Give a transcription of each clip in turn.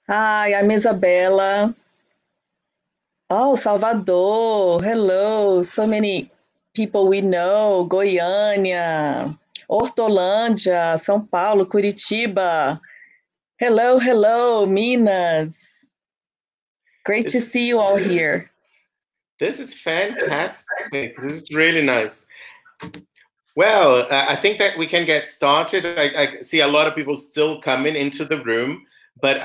Hi, I'm Isabela. Oh, Salvador. Hello. So many people we know. Goiânia, Hortolândia, São Paulo, Curitiba. Hello, hello, Minas. Great This to is see you all here. this is fantastic. This is really nice. Well, I think that we can get started. I see a lot of people still coming into the room, but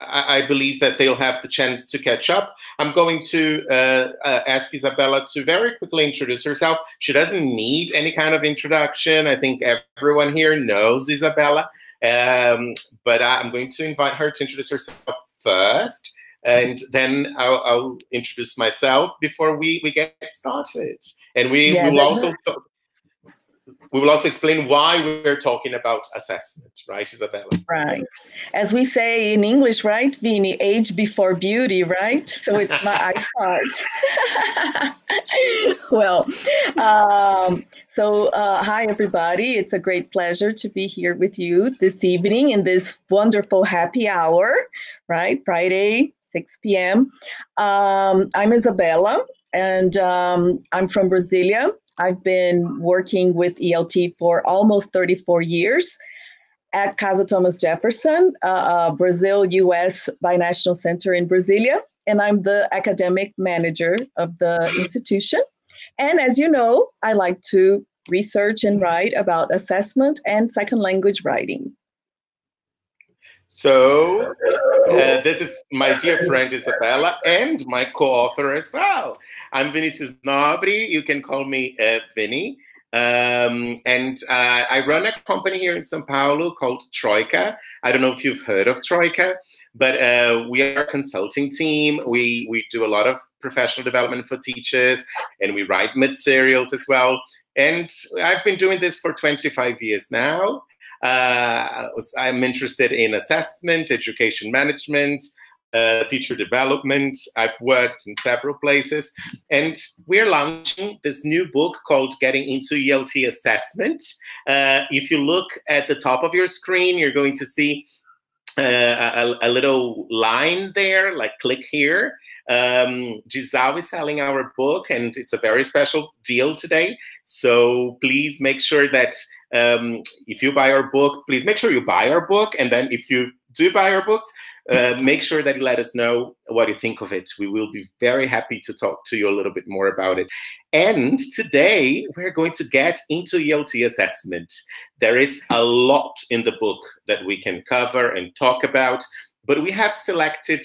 I believe that they'll have the chance to catch up. I'm going to ask Isabela to very quickly introduce herself. She doesn't need any kind of introduction. I think everyone here knows Isabela, but I'm going to invite her to introduce herself first, and then I'll introduce myself before we get started. And we Yeah, will also explain why we're talking about assessment, right, Isabela? right. As we say in English, right, Vini, age before beauty, right? So I start. Well, hi everybody. It's a great pleasure to be here with you this evening in this wonderful happy hour, right? Friday, 6 p.m. I'm Isabela, and I'm from Brasilia. I've been working with ELT for almost 34 years at Casa Thomas Jefferson, Brazil US Binational Center in Brasilia, and I'm the academic manager of the institution. And as you know, I like to research and write about assessment and second language writing. So, this is my dear friend Isabela and my co-author as well. I'm Vinicius Nobre. You can call me Vinny. And I run a company here in São Paulo called Troika. I don't know if you've heard of Troika, but we are a consulting team. We do a lot of professional development for teachers, and we write materials as well. And I've been doing this for 25 years now. I'm interested in assessment, education management, teacher development. I've worked in several places, and we're launching this new book called Getting into ELT Assessment. If you look at the top of your screen, you're going to see a little line there, like click here. Disal is selling our book, and it's a very special deal today. So please make sure that if you buy our book, please make sure you buy our book. And then if you do buy our books, make sure that you let us know what you think of it. We will be very happy to talk to you a little bit more about it. And today we're going to get into ELT assessment. There is a lot in the book that we can cover and talk about, but we have selected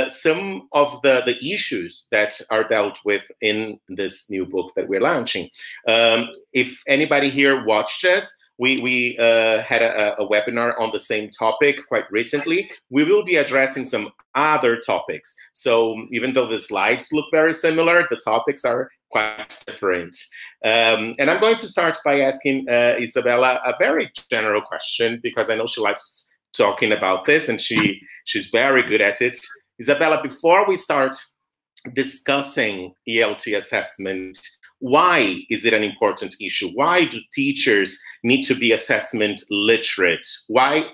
some of the issues that are dealt with in this new book that we're launching. If anybody here watched us, we had a webinar on the same topic quite recently. We will be addressing some other topics. So even though the slides look very similar, the topics are quite different. And I'm going to start by asking Isabela a very general question, because I know she likes talking about this and she's very good at it. Isabela, before we start discussing ELT assessment, why is it an important issue? Why do teachers need to be assessment literate? Why,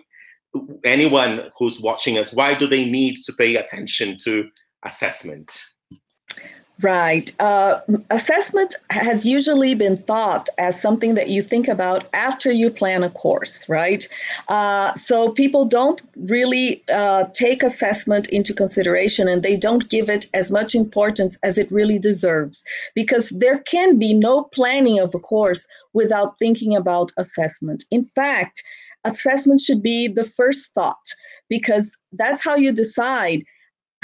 anyone who's watching us, why do they need to pay attention to assessment? Right. Assessment has usually been thought as something that you think about after you plan a course, right? So people don't really take assessment into consideration, and they don't give it as much importance as it really deserves, because there can be no planning of a course without thinking about assessment. In fact, assessment should be the first thought, because that's how you decide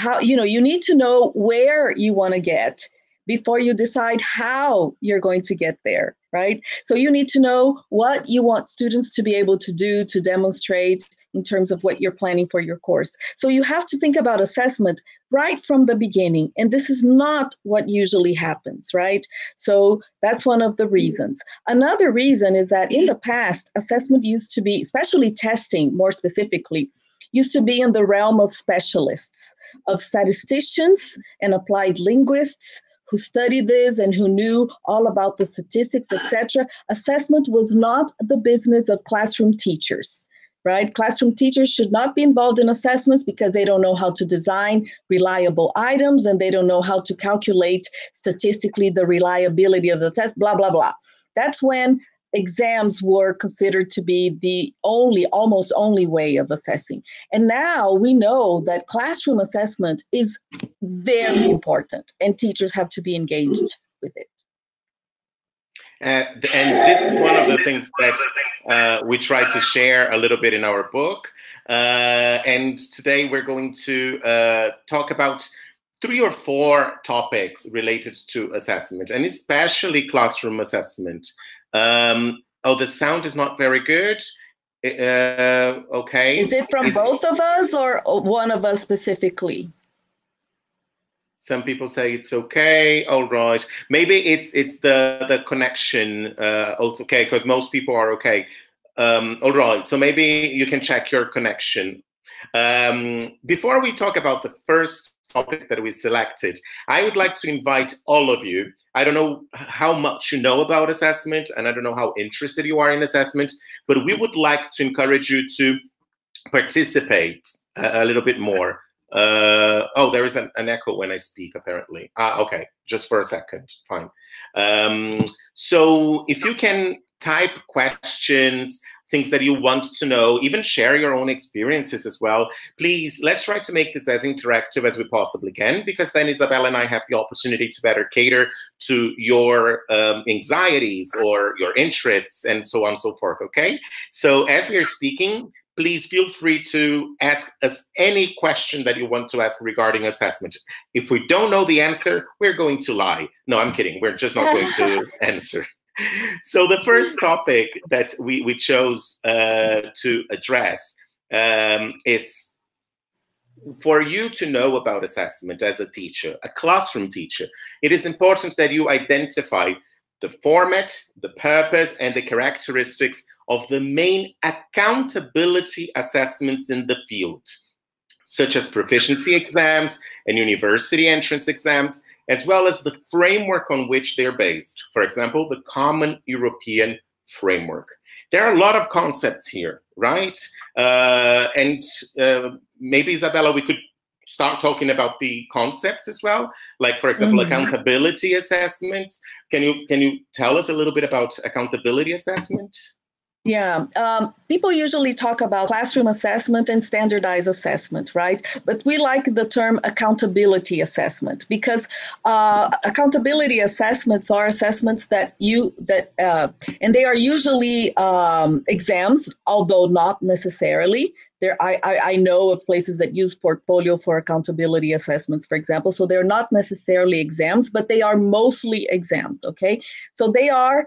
how, you need to know where you want to get before you decide how you're going to get there, right? So you need to know what you want students to be able to do, to demonstrate in terms of what you're planning for your course. So you have to think about assessment right from the beginning, and this is not what usually happens, right? So that's one of the reasons. Another reason is that in the past, assessment used to be, especially testing more specifically, used to be in the realm of specialists, of statisticians and applied linguists who studied this and who knew all about the statistics, etc. Assessment was not the business of classroom teachers. right? Classroom teachers should not be involved in assessments because they don't know how to design reliable items and they don't know how to calculate statistically the reliability of the test, blah, blah, blah. That's when exams were considered to be the almost only way of assessing. And now we know that classroom assessment is very important and teachers have to be engaged with it. And this is one of the things that we try to share a little bit in our book. And today we're going to talk about 3 or 4 topics related to assessment, and especially classroom assessment. Oh, the sound is not very good. Okay. Is it from both of us or one of us specifically? Some people say it's okay. All right. Maybe it's the connection. Okay, because most people are okay. All right. So maybe you can check your connection. Before we talk about the first topic that we selected, I would like to invite all of you. I don't know how much you know about assessment, and I don't know how interested you are in assessment, but we would like to encourage you to participate a little bit more. Oh, there is an echo when I speak, apparently. Okay, just for a second, fine. So if you can type questions, things that you want to know, even share your own experiences as well, please, let's try to make this as interactive as we possibly can, because then Isabella and I have the opportunity to better cater to your anxieties or your interests and so on and so forth, okay? So as we are speaking, please feel free to ask us any question that you want to ask regarding assessment. If we don't know the answer, we're going to lie. No, I'm kidding. We're just not going to answer. So the first topic that we chose to address is for you to know about assessment as a teacher, a classroom teacher. It is important that you identify the format, the purpose, and the characteristics of the main accountability assessments in the field, such as proficiency exams and university entrance exams, as well as the framework on which they're based. For example, the Common European Framework. There are a lot of concepts here, right? Maybe, Isabella, we could start talking about the concept as well, like, for example, accountability assessments. Can you tell us a little bit about accountability assessment? Yeah, people usually talk about classroom assessment and standardized assessment, right? But we like the term accountability assessment because accountability assessments are assessments that and they are usually exams, although not necessarily. I know of places that use portfolio for accountability assessments, for example. So they're not necessarily exams, but they are mostly exams, okay? So they are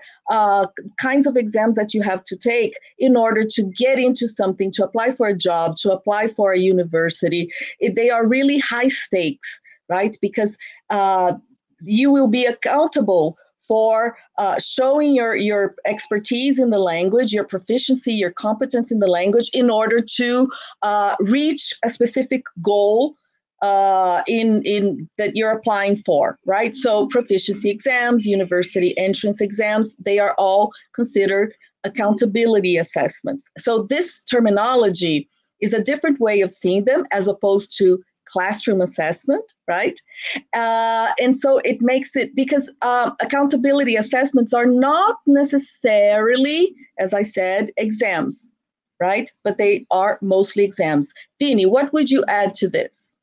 kinds of exams that you have to take in order to get into something, to apply for a job, to apply for a university. They are really high stakes, right? Because you will be accountable for showing your expertise in the language, your proficiency, your competence in the language in order to reach a specific goal in that you're applying for, right? So proficiency exams, university entrance exams, they are all considered accountability assessments. So this terminology is a different way of seeing them as opposed to classroom assessment, right? And so it makes it, because accountability assessments are not necessarily, as I said, exams, right? But they are mostly exams. Vini, what would you add to this?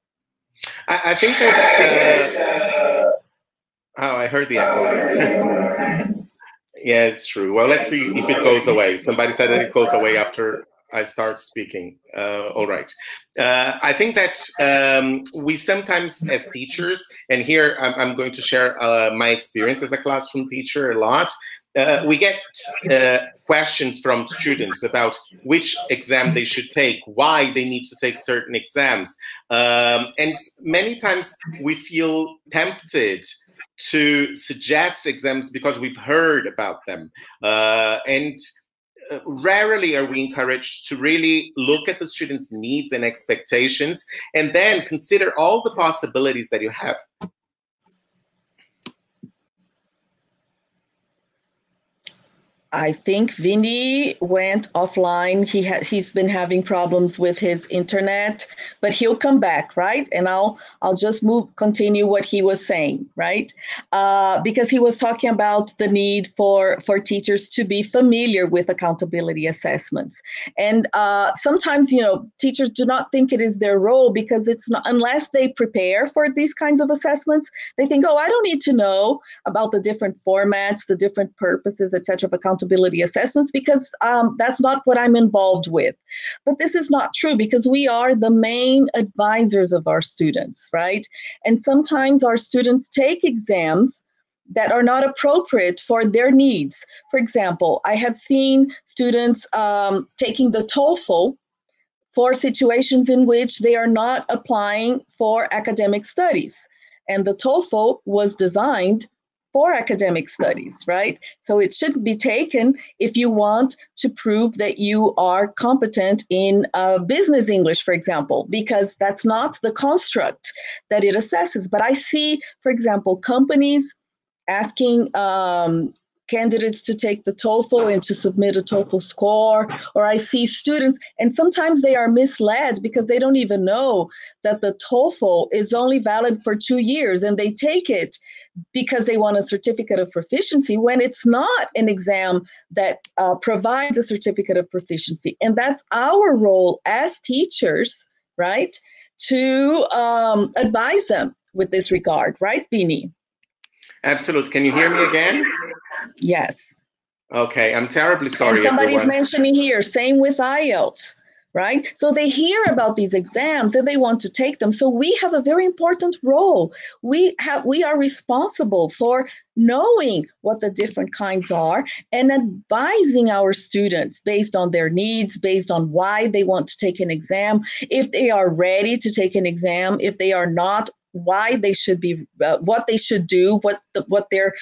I think that, oh, I heard the echo. Yeah, it's true. Well, let's see if it goes away. Somebody said that it goes away after I start speaking. All right. I think that we sometimes, as teachers, and here I'm going to share my experience as a classroom teacher a lot, we get questions from students about which exam they should take, why they need to take certain exams. And many times we feel tempted to suggest exams because we've heard about them. And rarely are we encouraged to really look at the students' needs and expectations and then consider all the possibilities that you have. I think Vinny went offline. He's been having problems with his internet, but he'll come back, right? And I'll just continue what he was saying, right? Because he was talking about the need for teachers to be familiar with accountability assessments, and sometimes teachers do not think it is their role because it's not, unless they prepare for these kinds of assessments, they think, oh, I don't need to know about the different formats, the different purposes, etc. of accountability assessments because that's not what I'm involved with. But this is not true because we are the main advisors of our students, right? And sometimes our students take exams that are not appropriate for their needs. For example, I have seen students taking the TOEFL for situations in which they are not applying for academic studies. And the TOEFL was designed for academic studies, right? So it should be taken if you want to prove that you are competent in business English, for example, because that's not the construct that it assesses. But I see, for example, companies asking candidates to take the TOEFL and to submit a TOEFL score, or I see students, and sometimes they are misled because they don't even know that the TOEFL is only valid for 2 years, and they take it because they want a certificate of proficiency when it's not an exam that provides a certificate of proficiency. And that's our role as teachers, right, to advise them with this regard, right, Vini? Absolutely. Can you hear me again? Yes. Okay, I'm terribly sorry. And somebody's everyone. mentioning here, same with IELTS, right? So they hear about these exams and they want to take them. So we have a very important role. We are responsible for knowing what the different kinds are and advising our students based on their needs, based on why they want to take an exam, if they are ready to take an exam, if they are not, why they should be, what they should do, what their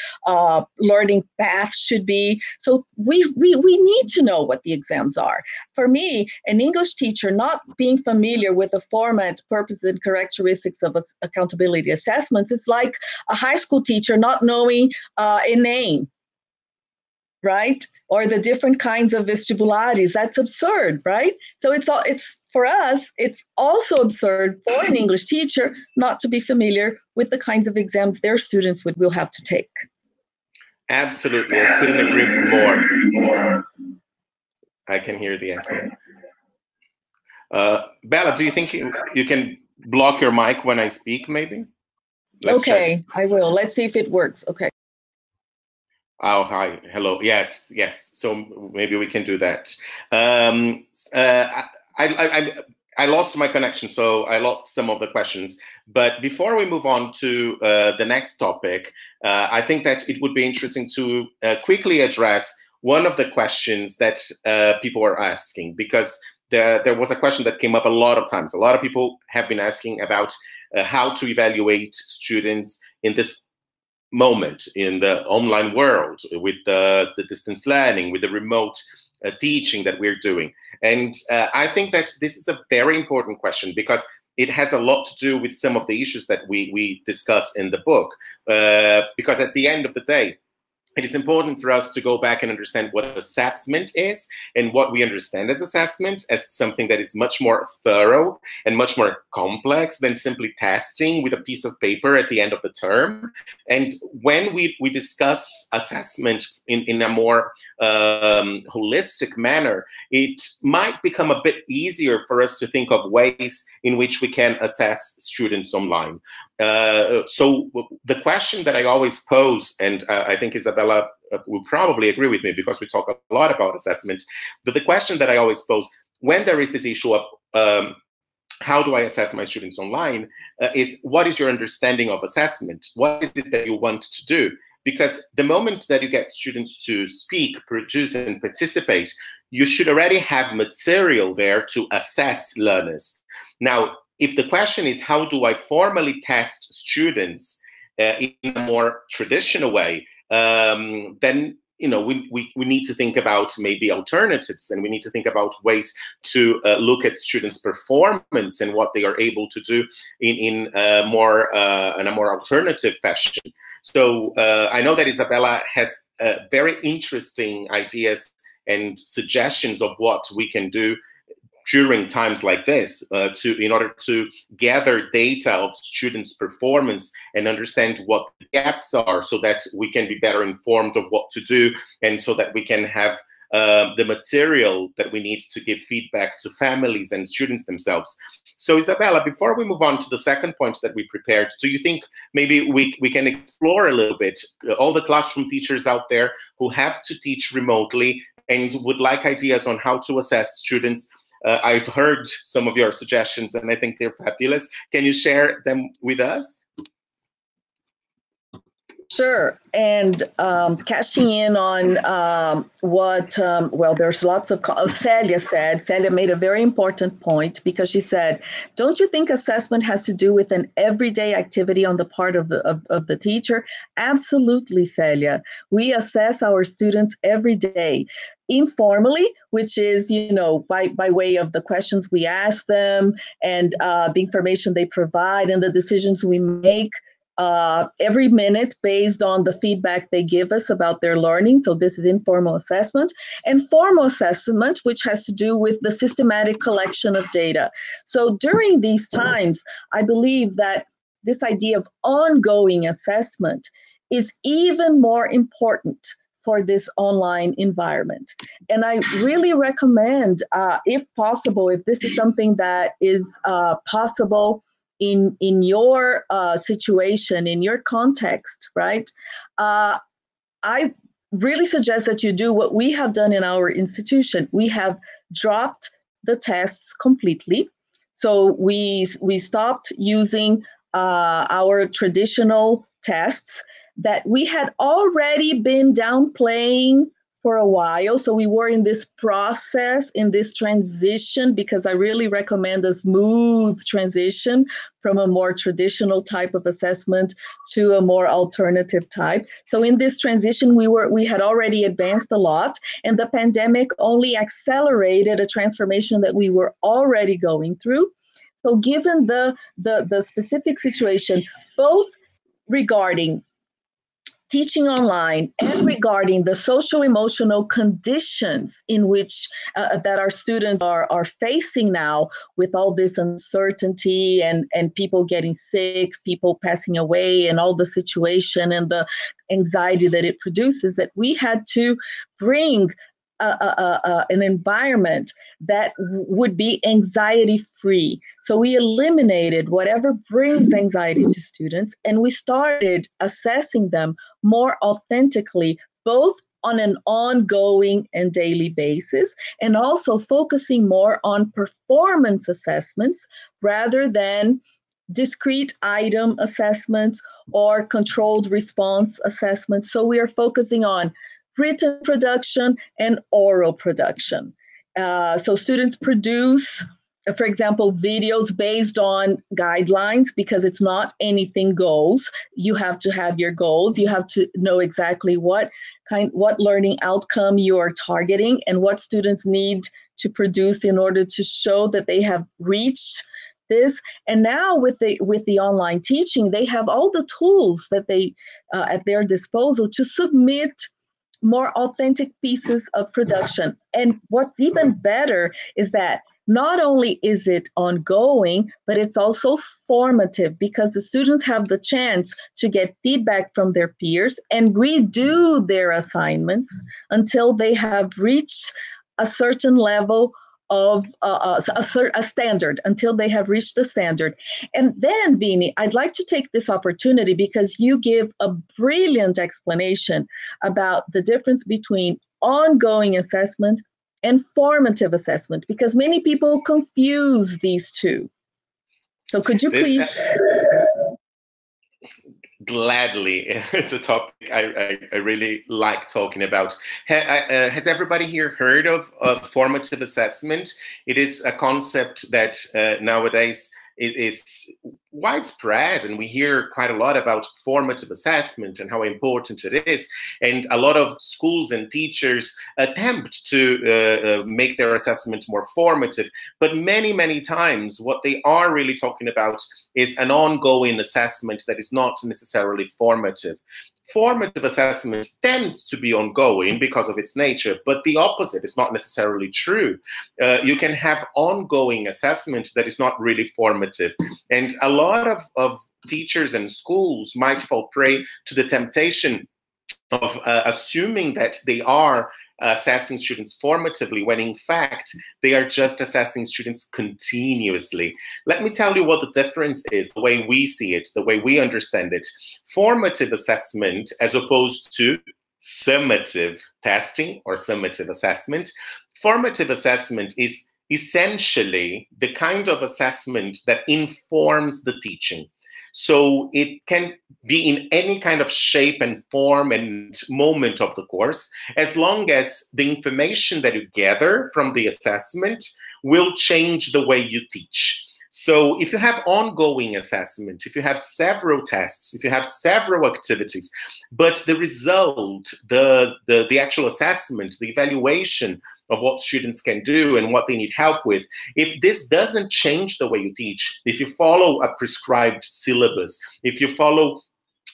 learning path should be. So we need to know what the exams are. For me, an English teacher not being familiar with the format, purpose, and characteristics of accountability assessments is like a high school teacher not knowing a name, right? Or the different kinds of vestibulares. That's absurd, right? So it's for us, it's also absurd for an English teacher not to be familiar with the kinds of exams their students will have to take. Absolutely, I couldn't agree more. I can hear the echo. Bella, do you think you can block your mic when I speak, maybe? Let's check. I will. Let's see if it works. Okay. Oh, hi. Hello. Yes. So maybe we can do that. I lost my connection, so I lost some of the questions. But before we move on to the next topic, I think that it would be interesting to quickly address one of the questions that people are asking, because there was a question that came up a lot of times. A lot of people have been asking about how to evaluate students in this moment in the online world, with the distance learning, with the remote teaching that we're doing. And I think that this is a very important question because it has a lot to do with some of the issues that we discuss in the book. Because at the end of the day, it is important for us to go back and understand what assessment is and what we understand as assessment as something that is much more thorough and much more complex than simply testing with a piece of paper at the end of the term. And when we discuss assessment in a more holistic manner, it might become a bit easier for us to think of ways in which we can assess students online. So the question that I always pose, and I think Isabela will probably agree with me because we talk a lot about assessment, but the question that I always pose when there is this issue of how do I assess my students online is, what is your understanding of assessment? What is it that you want to do? Because the moment that you get students to speak, produce, and participate, you should already have material there to assess learners. Now, if the question is, how do I formally test students in a more traditional way, then we need to think about maybe alternatives, and we need to think about ways to look at students' performance and what they are able to do in a more alternative fashion. So I know that Isabela has very interesting ideas and suggestions of what we can do during times like this in order to gather data of students' performance and understand what the gaps are so that we can be better informed of what to do, and so that we can have the material that we need to give feedback to families and students themselves. So Isabela, before we move on to the second point that we prepared, do you think maybe we can explore a little bit all the classroom teachers out there who have to teach remotely and would like ideas on how to assess students? I've heard some of your suggestions and I think they're fabulous. Can you share them with us? Sure. And cashing in on what, well, there's lots of, Celia said, Celia made a very important point, because she said, don't you think assessment has to do with an everyday activity on the part of the teacher? Absolutely, Celia. We assess our students every day, informally, which is, you know, by way of the questions we ask them and the information they provide and the decisions we make every minute based on the feedback they give us about their learning. So this is informal assessment. And formal assessment, which has to do with the systematic collection of data. So during these times, I believe that this idea of ongoing assessment is even more important for this online environment. And I really recommend, if possible, if this is something that is possible in your situation, in your context, right? I really suggest that you do what we have done in our institution. We have dropped the tests completely. So we stopped using our traditional tests that we had already been downplaying for a while. So we were in this process, in this transition, because I really recommend a smooth transition from a more traditional type of assessment to a more alternative type. So in this transition, we had already advanced a lot, and the pandemic only accelerated a transformation that we were already going through. So given the specific situation, both regarding teaching online and regarding the social-emotional conditions in which that our students are facing now, with all this uncertainty and people getting sick, people passing away, and all the situation and the anxiety that it produces, that we had to bring an environment that would be anxiety-free. So we eliminated whatever brings anxiety to students, and we started assessing them more authentically, both on an ongoing and daily basis, and also focusing more on performance assessments rather than discrete item assessments or controlled response assessments. So we are focusing on written production and oral production. So students produce, for example, videos based on guidelines, because it's not anything goes. You have to have your goals. You have to know exactly what learning outcome you are targeting and what students need to produce in order to show that they have reached this. And now with the online teaching, they have all the tools that they at their disposal to submit more authentic pieces of production. And what's even better is that not only is it ongoing, but it's also formative, because the students have the chance to get feedback from their peers and redo their assignments until they have reached a certain level of a standard, until they have reached the standard. And then, Vini, I'd like to take this opportunity, because you give a brilliant explanation about the difference between ongoing assessment and formative assessment, because many people confuse these two. So could you please? Gladly. It's a topic I really like talking about. Has everybody here heard of formative assessment? It is a concept that nowadays is widespread, and we hear quite a lot about formative assessment and how important it is. And a lot of schools and teachers attempt to make their assessment more formative, but many, many times what they are really talking about is an ongoing assessment that is not necessarily formative. Formative assessment tends to be ongoing because of its nature, but the opposite is not necessarily true. You can have ongoing assessment that is not really formative. And a lot of teachers and schools might fall prey to the temptation of assuming that they are assessing students formatively, when in fact they are just assessing students continuously. Let me tell you what the difference is, the way we see it, the way we understand it. Formative assessment, as opposed to summative testing or summative assessment, formative assessment is essentially the kind of assessment that informs the teaching. So it can be in any kind of shape and form and moment of the course, as long as the information that you gather from the assessment will change the way you teach. So if you have ongoing assessment, if you have several tests, if you have several activities, but the result, the actual assessment, the evaluation of what students can do and what they need help with, if this doesn't change the way you teach, if you follow a prescribed syllabus, if you follow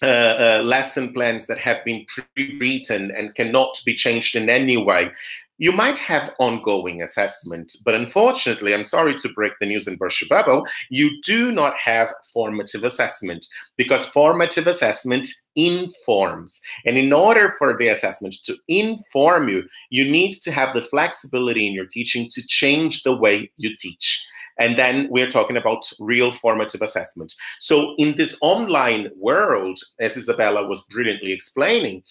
lesson plans that have been pre-written and cannot be changed in any way, you might have ongoing assessment, but unfortunately, I'm sorry to break the news and burst your bubble, you do not have formative assessment, because formative assessment informs. And in order for the assessment to inform you, you need to have the flexibility in your teaching to change the way you teach. And then we're talking about real formative assessment. So in this online world, as Isabela was brilliantly explaining,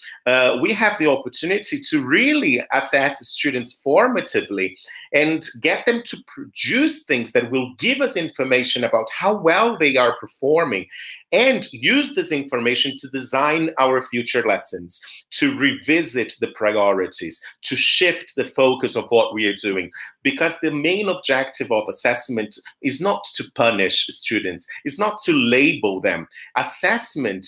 we have the opportunity to really assess students formatively and get them to produce things that will give us information about how well they are performing, and use this information to design our future lessons, to revisit the priorities, to shift the focus of what we are doing. Because the main objective of assessment is not to punish students, it's not to label them. Assessment,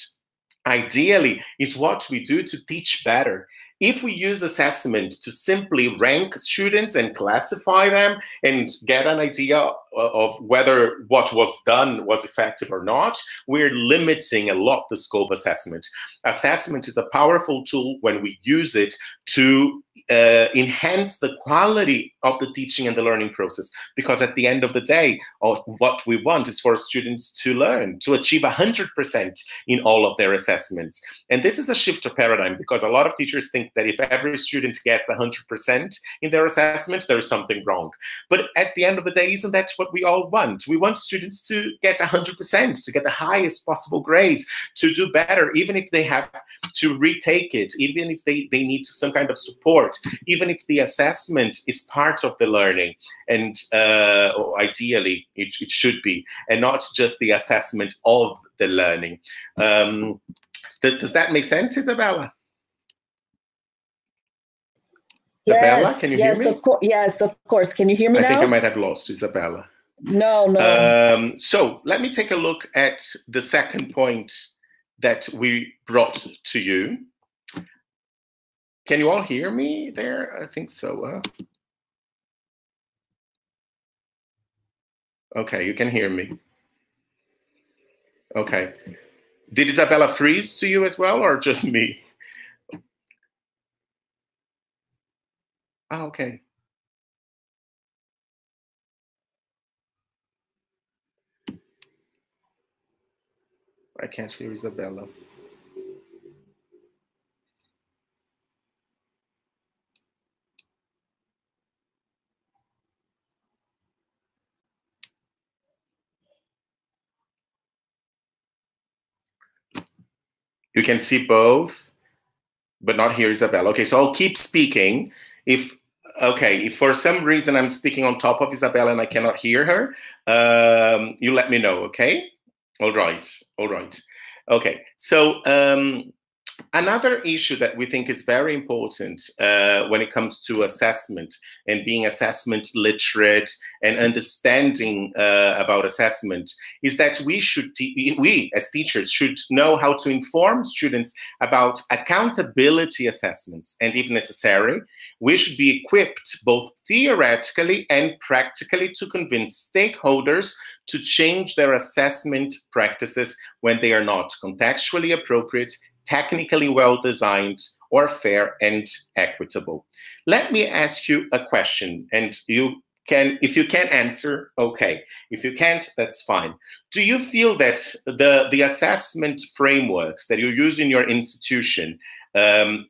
ideally, is what we do to teach better. If we use assessment to simply rank students and classify them and get an idea of whether what was done was effective or not, we're limiting a lot the scope of assessment. Assessment is a powerful tool when we use it to enhance the quality of the teaching and the learning process, because at the end of the day, what we want is for students to learn, to achieve 100% in all of their assessments. And this is a shift of paradigm, because a lot of teachers think that if every student gets 100% in their assessment, there is something wrong. But at the end of the day, isn't that what we all want? We want students to get 100%, to get the highest possible grades, to do better, even if they have to retake it, even if they need some kind of support, even if the assessment is part of the learning. And ideally, it should be, and not just the assessment of the learning. Does that make sense, Isabela? Isabela, can you hear me? Yes, of course. Can you hear me now? I think I might have lost Isabela. No. So let me take a look at the second point that we brought to you. Can you all hear me there? I think so. Okay, you can hear me. Okay. Did Isabela freeze to you as well, or just me? Oh, okay. I can't hear Isabela. You can see both, but not hear Isabela. Okay, so I'll keep speaking. If for some reason I'm speaking on top of Isabela and I cannot hear her, you let me know, okay? All right. Okay, so Another issue that we think is very important when it comes to assessment and being assessment literate and understanding about assessment is that we as teachers should know how to inform students about accountability assessments, and if necessary, we should be equipped both theoretically and practically to convince stakeholders to change their assessment practices when they are not contextually appropriate, technically well-designed, or fair and equitable. Let me ask you a question, and if you can answer, okay. If you can't, that's fine. Do you feel that the assessment frameworks that you use in your institution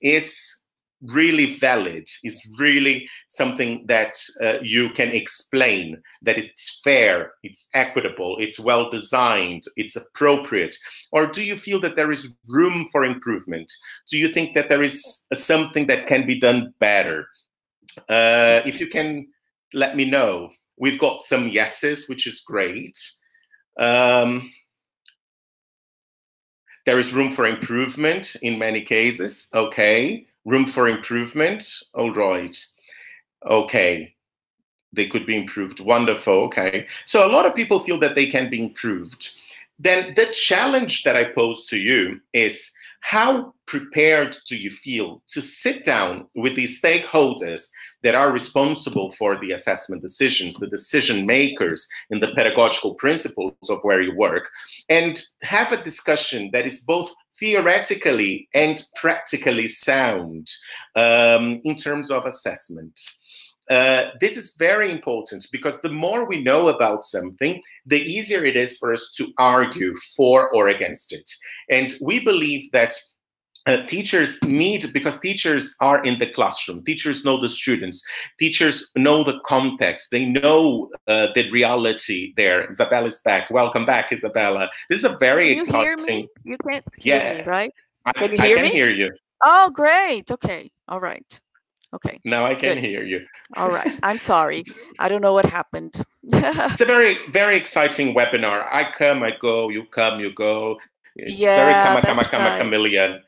is really valid, is really something that you can explain, that it's fair, it's equitable, it's well designed, it's appropriate? Or do you feel that there is room for improvement? Do you think that there is something that can be done better? If you can let me know. We've got some yeses, which is great. There is room for improvement in many cases. Okay. Room for improvement. All right. Okay. They could be improved. Wonderful. Okay. So a lot of people feel that they can be improved. Then the challenge that I pose to you is, how prepared do you feel to sit down with the stakeholders that are responsible for the assessment decisions, the decision makers in the pedagogical principles of where you work, and have a discussion that is both theoretically and practically sound in terms of assessment? This is very important because the more we know about something, the easier it is for us to argue for or against it. And we believe that teachers need, because teachers are in the classroom, teachers know the students, teachers know the context, they know the reality there. Isabela is back. Welcome back, Isabela. This is a very exciting... Can you hear me? You can't hear me, right? Can you hear me? I can hear you. Oh, great. Okay. All right. Okay. Now I can hear you. All right. I'm sorry. I don't know what happened. It's a very, very exciting webinar. I come, I go, you come, you go. It's very chameleon.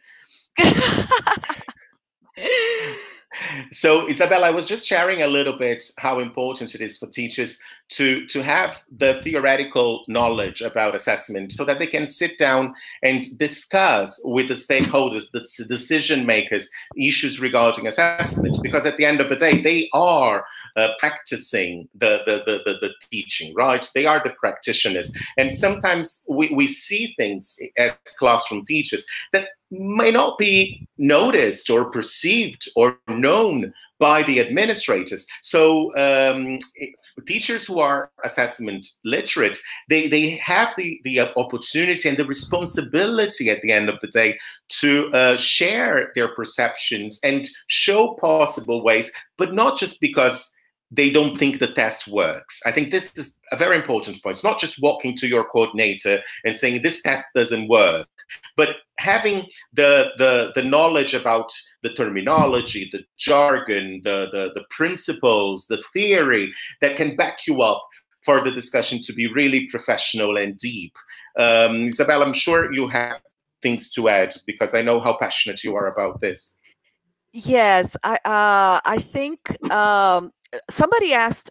So, Isabela, I was just sharing a little bit how important it is for teachers to have the theoretical knowledge about assessment so that they can sit down and discuss with the stakeholders, the decision makers, issues regarding assessment, because at the end of the day, they are practicing the teaching, right? They are the practitioners. And sometimes we see things as classroom teachers that may not be noticed or perceived or known by the administrators. So teachers who are assessment literate, they have the opportunity and the responsibility at the end of the day to share their perceptions and show possible ways, but not just because they don't think the test works. I think this is a very important point. It's not just walking to your coordinator and saying this test doesn't work, but having the knowledge about the terminology, the jargon, the principles, the theory that can back you up for the discussion to be really professional and deep. Isabela, I'm sure you have things to add because I know how passionate you are about this. Yes, I think somebody asked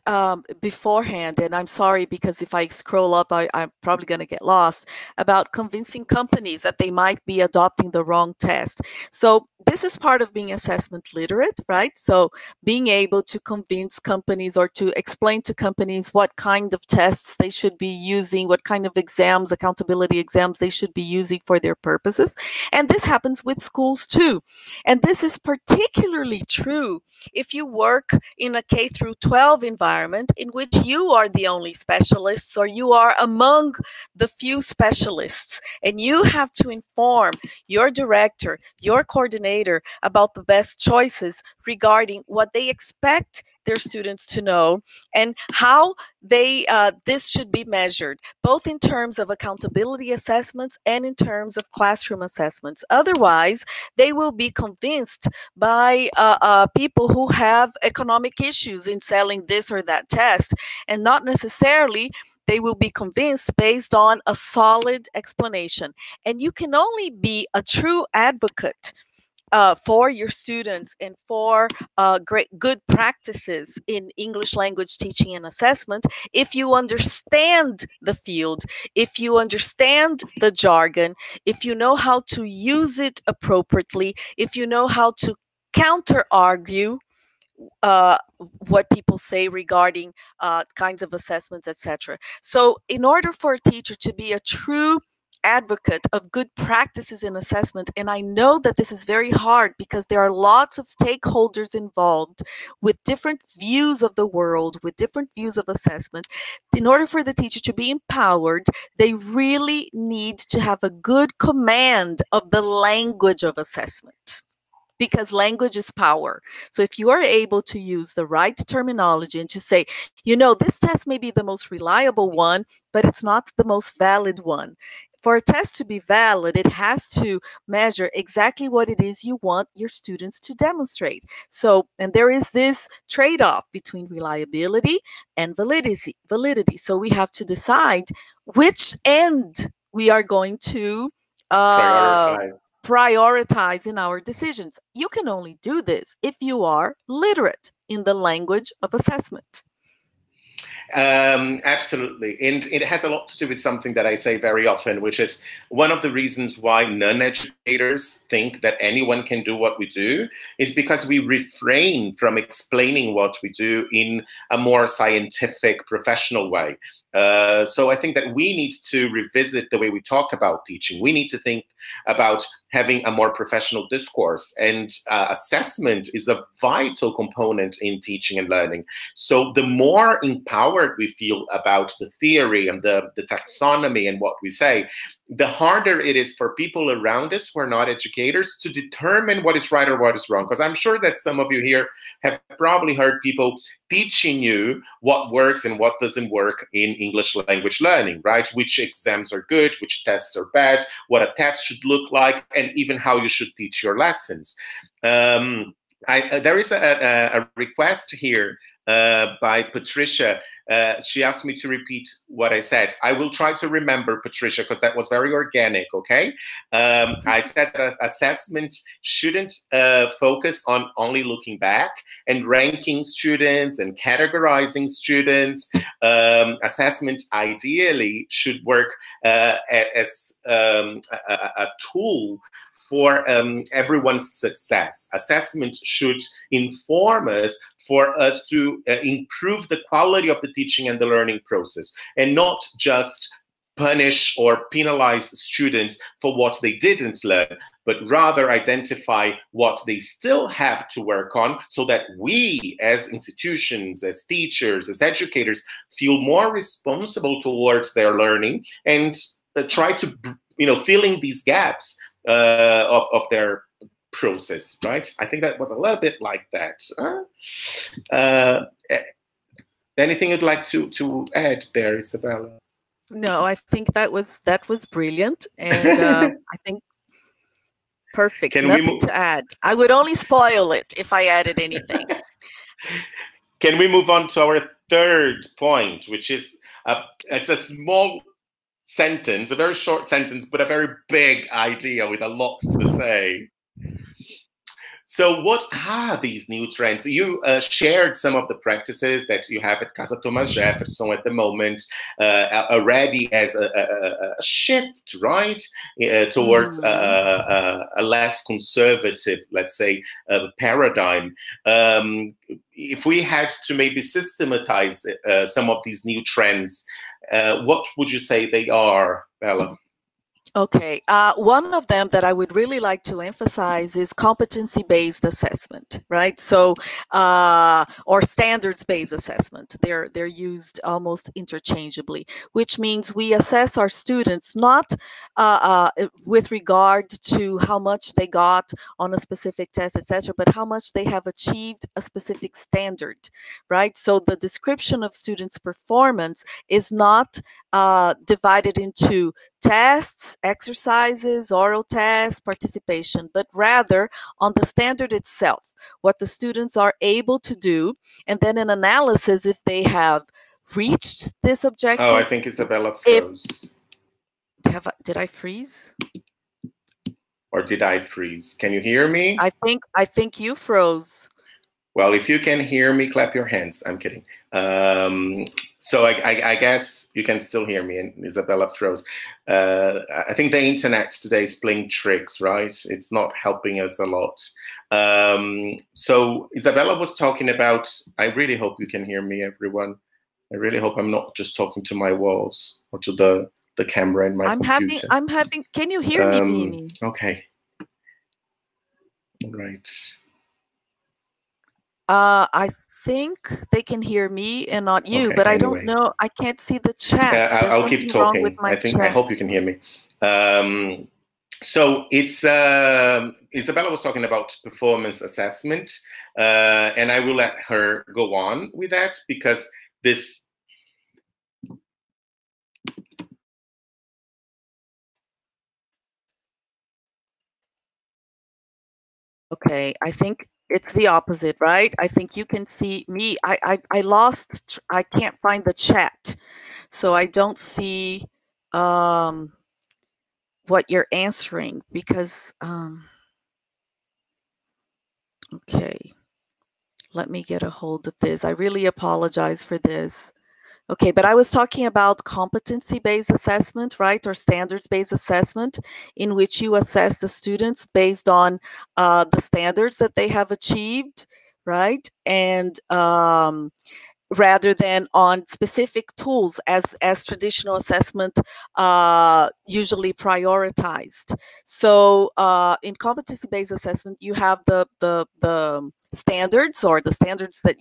beforehand, and I'm sorry because if I scroll up, I'm probably going to get lost, about convincing companies that they might be adopting the wrong test. So this is part of being assessment literate, right? So being able to convince companies or to explain to companies what kind of tests they should be using, what kind of exams, accountability exams they should be using for their purposes. And this happens with schools too. And this is particularly true if you work in a K through 12 environment in which you are the only specialists or you are among the few specialists, and you have to inform your director, your coordinator about the best choices regarding what they expect their students to know and how they this should be measured, both in terms of accountability assessments and in terms of classroom assessments. Otherwise, they will be convinced by people who have economic issues in selling this or that test, and not necessarily they will be convinced based on a solid explanation. And you can only be a true advocate for your students and for good practices in English language teaching and assessment if you understand the field, if you understand the jargon, if you know how to use it appropriately, if you know how to counter argue what people say regarding kinds of assessments, etc. So in order for a teacher to be a true advocate of good practices in assessment, and I know that this is very hard because there are lots of stakeholders involved with different views of the world, with different views of assessment. In order for the teacher to be empowered, they really need to have a good command of the language of assessment, because language is power. So if you are able to use the right terminology and to say, you know, this test may be the most reliable one, but it's not the most valid one. For a test to be valid, it has to measure exactly what it is you want your students to demonstrate. So, and there is this trade-off between reliability and validity. So we have to decide which end we are going to prioritize in our decisions. You can only do this if you are literate in the language of assessment. Absolutely. And it has a lot to do with something that I say very often, which is one of the reasons why non-educators think that anyone can do what we do is because we refrain from explaining what we do in a more scientific, professional way. So I think that we need to revisit the way we talk about teaching. We need to think about having a more professional discourse, and assessment is a vital component in teaching and learning. So the more empowered we feel about the theory and the taxonomy and what we say, the harder it is for people around us who are not educators to determine what is right or what is wrong. Because I'm sure that some of you here have probably heard people teaching you what works and what doesn't work in English language learning, right? Which exams are good, which tests are bad, what a test should look like, and even how you should teach your lessons. There is a request here by Patricia. She asked me to repeat what I said. I will try to remember, Patricia, because that was very organic, okay? I said that assessment shouldn't focus on only looking back and ranking students and categorizing students. Assessment ideally should work as a tool for everyone's success. Assessment should inform us for us to improve the quality of the teaching and the learning process, and not just punish or penalize students for what they didn't learn, but rather identify what they still have to work on, so that we as institutions, as teachers, as educators, feel more responsible towards their learning and try to, fill in these gaps of their process, right? I think that was a little bit like that. Anything you'd like to add there, Isabela? No, I think that was brilliant, and I think perfect. Nothing to add. I would only spoil it if I added anything. Can we move on to our third point, which is it's a small sentence, a very short sentence, but a very big idea with a lot to say. So what are these new trends? You shared some of the practices that you have at Casa Thomas Jefferson at the moment, already as a shift, right, towards a less conservative, let's say, paradigm. If we had to maybe systematize some of these new trends, what would you say they are, Bella? Okay, one of them that I would really like to emphasize is competency-based assessment, right? So, or standards-based assessment. They're used almost interchangeably, which means we assess our students not with regard to how much they got on a specific test, etc., but how much they have achieved a specific standard, right? So the description of students' performance is not divided into tests, exercises, oral tests, participation, but rather on the standard itself, what the students are able to do, and then an analysis if they have reached this objective. Oh, I think Isabela froze. Did I freeze? Or did I freeze? Can you hear me? I think you froze. Well, if you can hear me, clap your hands. I'm kidding. So I guess you can still hear me, and Isabela froze. I think the internet today is playing tricks, right? It's not helping us a lot. So Isabela was talking about, I really hope you can hear me, everyone. I really hope I'm not just talking to my walls or to the camera in my computer. I'm having, can you hear me, Vini? Okay. All right. I think they can hear me and not you, okay, but I anyway. don't know. I can't see the chat. I'll keep talking. With my I hope you can hear me. So it's Isabela was talking about performance assessment, and I will let her go on with that because this. Okay, I think it's the opposite, right? I think you can see me. I lost. I can't find the chat, so I don't see what you're answering because. Okay, let me get a hold of this. I really apologize for this. Okay, but I was talking about competency-based assessment, right, or standards-based assessment, in which you assess the students based on the standards that they have achieved, right, and rather than on specific tools as traditional assessment usually prioritized. So in competency-based assessment, you have the standards or the standards that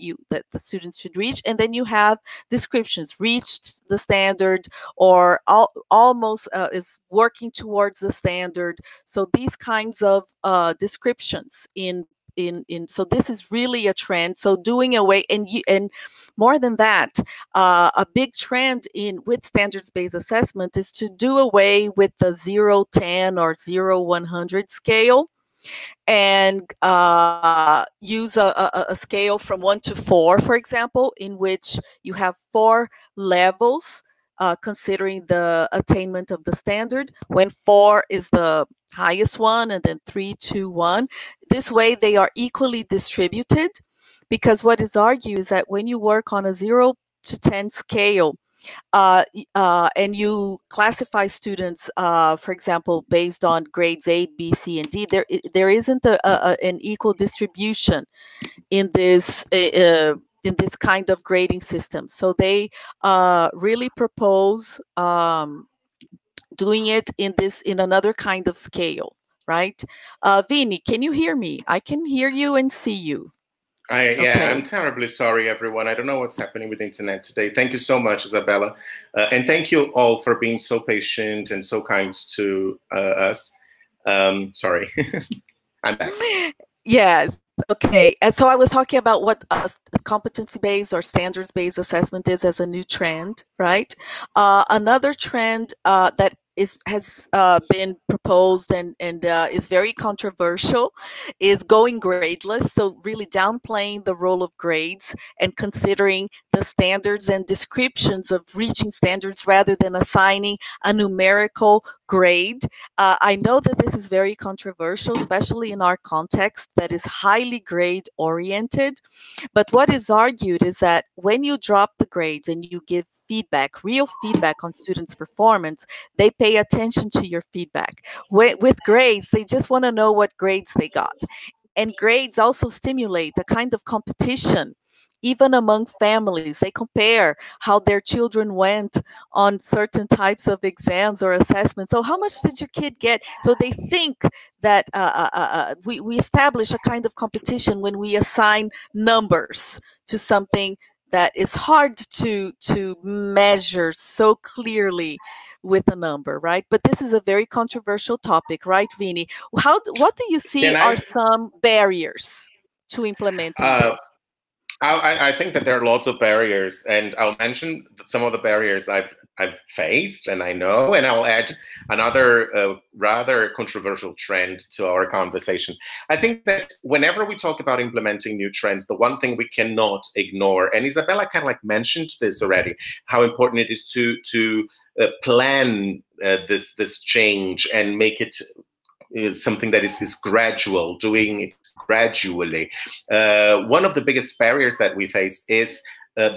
the students should reach, and then you have descriptions: reached the standard or almost is working towards the standard. So these kinds of descriptions so this is really a trend. So doing away and more than that, a big trend with standards-based assessment is to do away with the 0-10 or 0-100 scale and use a scale from 1 to 4, for example, in which you have 4 levels considering the attainment of the standard, when 4 is the highest one and then 3, 2, 1. This way they are equally distributed, because what is argued is that when you work on a 0 to 10 scale, and you classify students, for example, based on grades A, B, C, and D, there isn't an equal distribution in this kind of grading system. So they really propose doing it in another kind of scale, right? Vini, can you hear me? I can hear you and see you. Yeah, I'm terribly sorry, everyone. I don't know what's happening with the internet today. Thank you so much, Isabela. And thank you all for being so patient and so kind to us. Sorry, I'm back. Yes. Okay. And so I was talking about what competency-based or standards-based assessment is as a new trend, right? Another trend that has been proposed and is very controversial is going gradeless. So really downplaying the role of grades and considering the standards and descriptions of reaching standards rather than assigning a numerical grade. I know that this is very controversial, especially in our context that is highly grade oriented. But what is argued is that when you drop the grades and you give feedback, real feedback on students' performance, they pay attention to your feedback. With grades, they just want to know what grades they got. And grades also stimulate a kind of competition. Even among families, they compare how their children went on certain types of exams or assessments. So how much did your kid get? So they think that we establish a kind of competition when we assign numbers to something that is hard to measure so clearly with a number, right? But this is a very controversial topic, right, Vini? What do you see are some barriers to implementing this? I think that there are lots of barriers, and I'll mention some of the barriers I've faced and I know, and I'll add another rather controversial trend to our conversation. I think that whenever we talk about implementing new trends, the one thing we cannot ignore, and Isabela kind of like mentioned this already, how important it is to plan this change and make it is something that is gradual, doing it gradually. One of the biggest barriers that we face is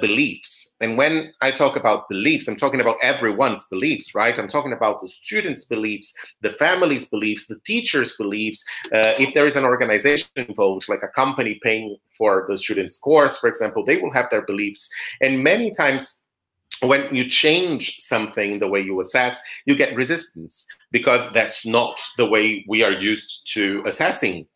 beliefs. And when I talk about beliefs, I'm talking about everyone's beliefs, right? I'm talking about the students' beliefs, the family's beliefs, the teachers' beliefs. If there is an organization involved, like a company paying for the students' course, for example, they will have their beliefs. And many times, when you change something, the way you assess, you get resistance because that's not the way we are used to assessing.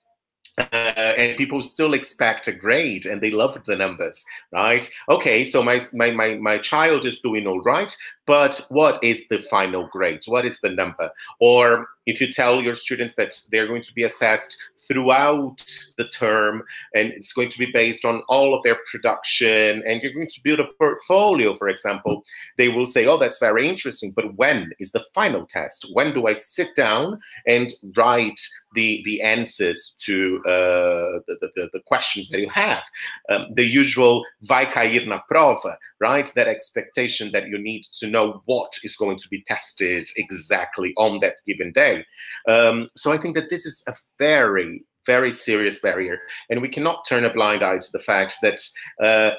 And people still expect a grade and they love the numbers, right? Okay, so my child is doing all right, but what is the final grade? What is the number? Or if you tell your students that they're going to be assessed throughout the term and it's going to be based on all of their production and you're going to build a portfolio, for example, they will say, oh, that's very interesting, but when is the final test? When do I sit down and write the answers to the questions that you have? The usual vai cair na prova, right? That expectation that you need to know what is going to be tested exactly on that given day. So I think that this is a very, very serious barrier, and we cannot turn a blind eye to the fact that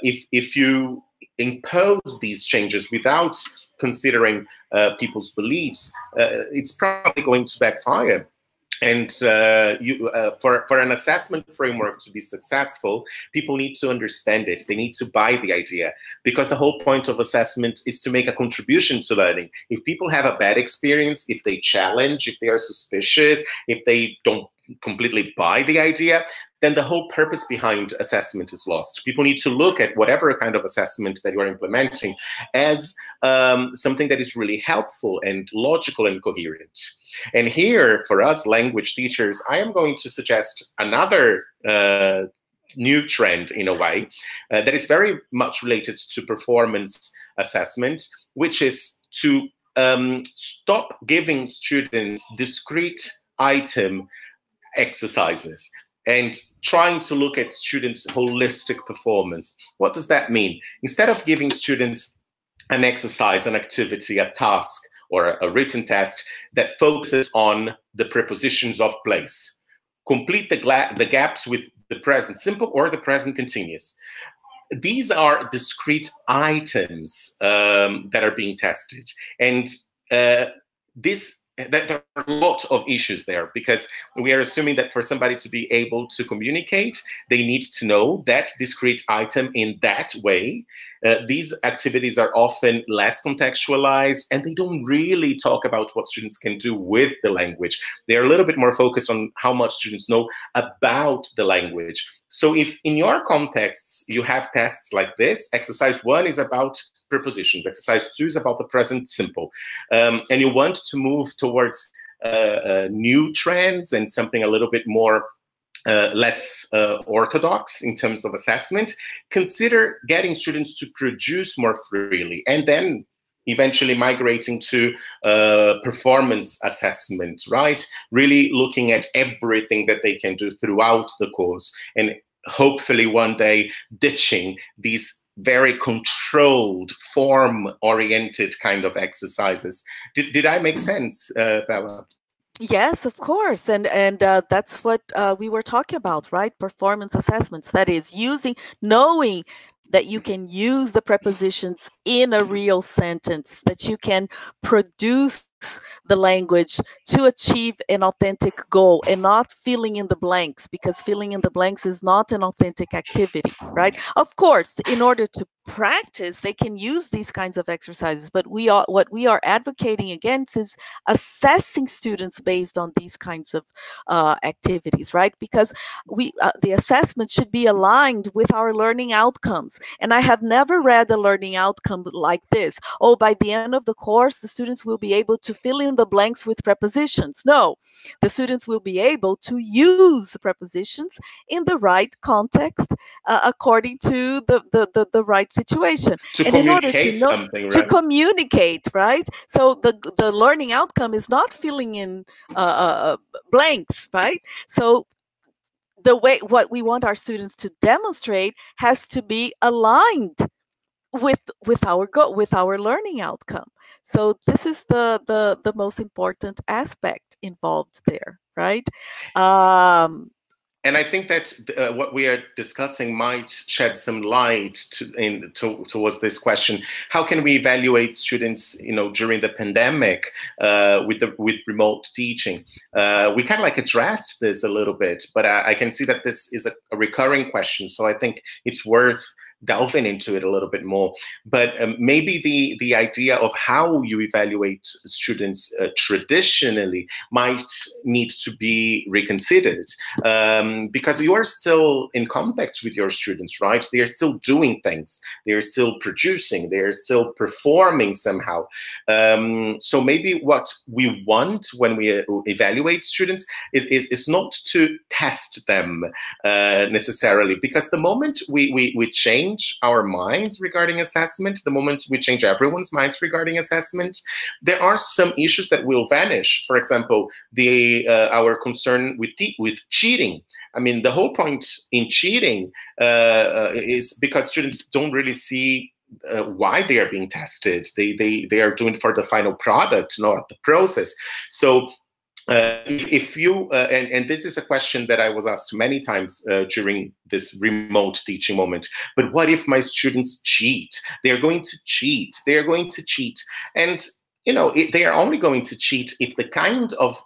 if you impose these changes without considering people's beliefs, it's probably going to backfire. And for an assessment framework to be successful, people need to understand it. They need to buy the idea, because the whole point of assessment is to make a contribution to learning. If people have a bad experience, if they challenge, if they are suspicious, if they don't completely buy the idea, then the whole purpose behind assessment is lost. People need to look at whatever kind of assessment that you are implementing as something that is really helpful and logical and coherent. And here, for us language teachers, I am going to suggest another new trend in a way that is very much related to performance assessment, which is to stop giving students discrete item exercises and trying to look at students' holistic performance. What does that mean? Instead of giving students an exercise, an activity, a task, or a written test that focuses on the prepositions of place, complete the gaps with the present simple or the present continuous. These are discrete items that are being tested. And there are a lot of issues there, because we are assuming that for somebody to be able to communicate, they need to know that discrete item in that way. These activities are often less contextualized, and they don't really talk about what students can do with the language. They're a little bit more focused on how much students know about the language. So if in your contexts you have tests like this, exercise 1 is about prepositions, exercise 2 is about the present simple, and you want to move towards new trends and something a little bit more less orthodox in terms of assessment, consider getting students to produce more freely, and then eventually migrating to performance assessment, right? Really looking at everything that they can do throughout the course, and hopefully one day ditching these very controlled, form-oriented kind of exercises. Did I make sense, Bella? Yes, of course. And that's what we were talking about, right? Performance assessments. That is knowing that you can use the prepositions in a real sentence, that you can produce the language to achieve an authentic goal, and not filling in the blanks, because filling in the blanks is not an authentic activity, right? Of course, in order to practice, they can use these kinds of exercises, but what we are advocating against is assessing students based on these kinds of activities, right? Because the assessment should be aligned with our learning outcomes. And I have never read a learning outcome like this. Oh, by the end of the course, the students will be able to fill in the blanks with prepositions. No, the students will be able to use the prepositions in the right context, according to the right situation. To and in order to know something, right? to communicate, right? So the learning outcome is not filling in blanks, right? So the way what we want our students to demonstrate has to be aligned with our learning outcome. So this is the most important aspect involved there, right? And I think that what we are discussing might shed some light towards this question. How can we evaluate students, during the pandemic with remote teaching? We kind of like addressed this a little bit, but I can see that this is a recurring question. So I think it's worth delving into it a little bit more. But maybe the idea of how you evaluate students traditionally might need to be reconsidered, because you are still in contact with your students, right? They are still doing things. They are still producing. They are still performing somehow. So maybe what we want when we evaluate students is not to test them necessarily, because the moment we change our minds regarding assessment, the moment we change everyone's minds regarding assessment, there are some issues that will vanish. For example, our concern with cheating. I mean, the whole point in cheating is because students don't really see why they are being tested. They are doing it for the final product, not the process. So if you, and this is a question that I was asked many times during this remote teaching moment, but what if my students cheat? They're going to cheat. They're going to cheat. And, they are only going to cheat if the kind of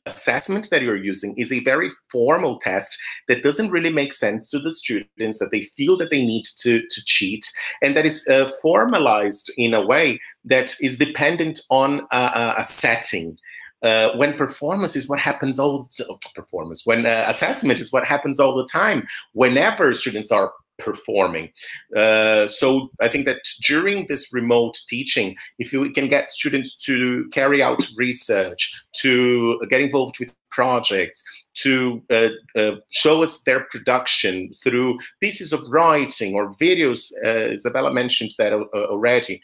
assessment that you're using is a very formal test that doesn't really make sense to the students, that they feel that they need to cheat, and that is formalized in a way that is dependent on a setting. When performance is what happens when assessment is what happens all the time, whenever students are performing. So I think that during this remote teaching, if we can get students to carry out research, to get involved with projects, to show us their production through pieces of writing or videos. Isabela mentioned that already,